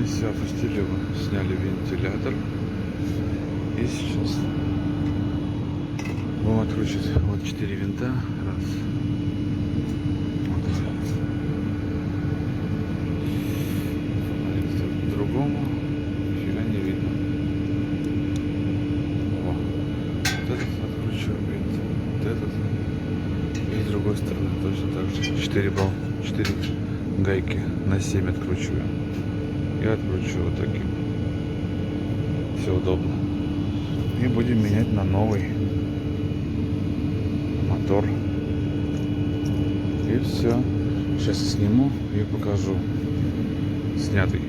И все, опустили его, сняли вентилятор. И сейчас будем откручивать. Вот 4 винта. Раз. Вот. Другому нифига не видно. О. Вот этот откручиваем винт. Вот этот. И с другой стороны точно так же. 4 гайки на 7 откручиваем. И откручиваю вот таким. Все удобно. И будем менять на новый мотор. И все. Сейчас я сниму и покажу снятый.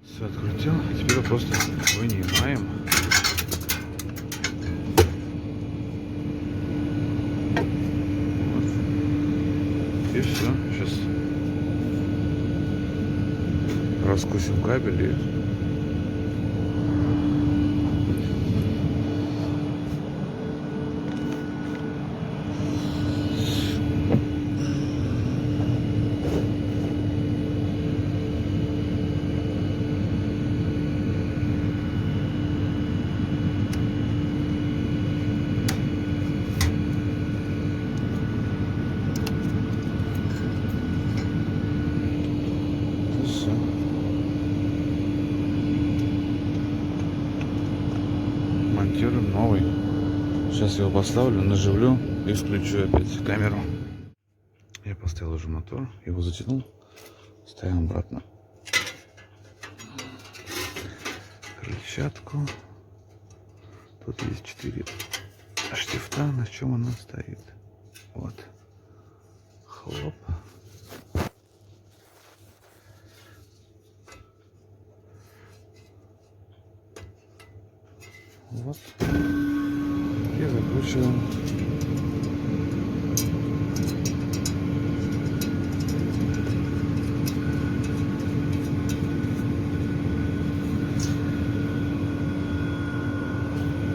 Все открутил. Теперь просто вынимаем. Вот. И все. Сейчас раскусим кабель и все. Монтируем новый. Сейчас его поставлю, наживлю и включу опять камеру. Я поставил уже мотор, его затянул. Ставим обратно крыльчатку. Тут есть 4 штифта, на чем она стоит. Вот. Хлоп. Вот. И закручиваем.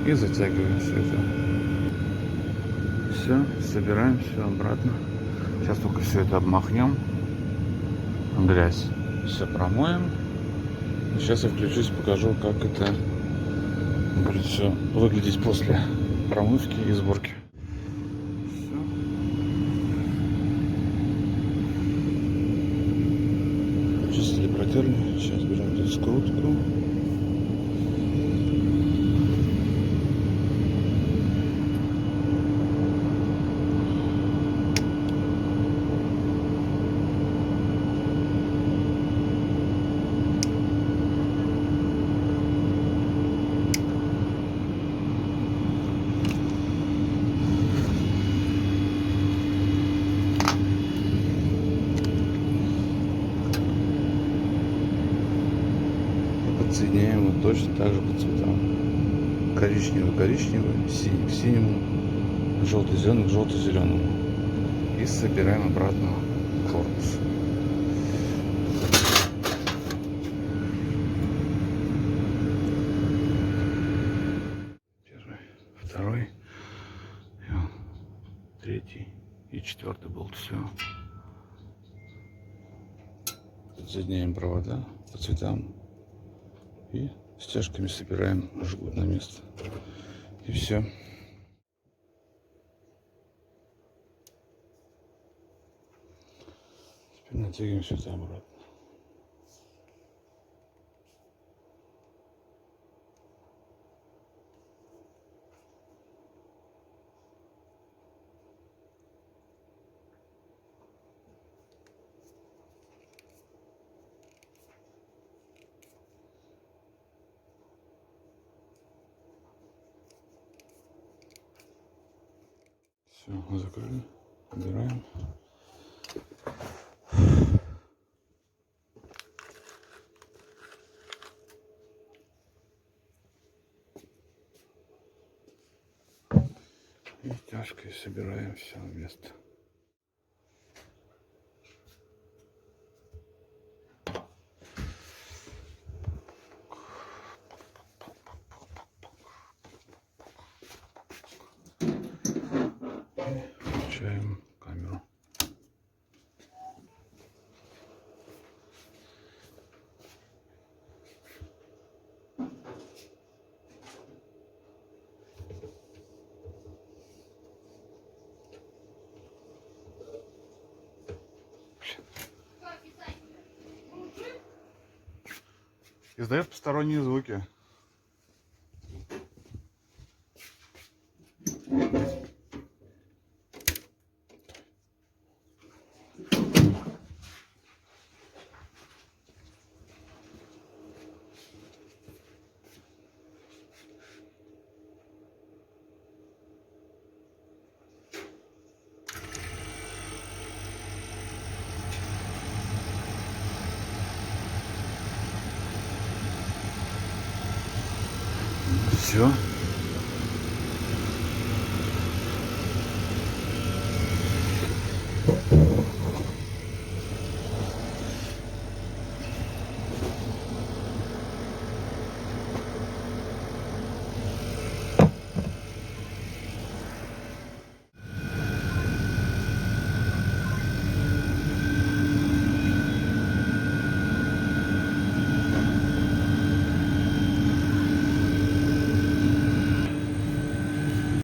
И затягиваем все это. Все, собираем все обратно. Сейчас только все это обмахнем. Грязь. Все промоем. Сейчас я включусь, покажу, как это будет все выглядеть после промывки и сборки. Все. Почистили, протерли. Сейчас берем тут скрутку. Подсоединяем его точно так же по цветам. Коричневый к коричневому, синий к синему, желтый зеленый к желто-зеленому. И собираем обратно корпус. Первый, второй, третий и четвертый болт. Все. Подсоединяем провода по цветам. И стяжками собираем жгут на место. И все. Теперь натягиваем все это обратно. Все, мы закрыли, убираем. И стяжкой собираем все на место. Включаем камеру. Издает посторонние звуки. Все.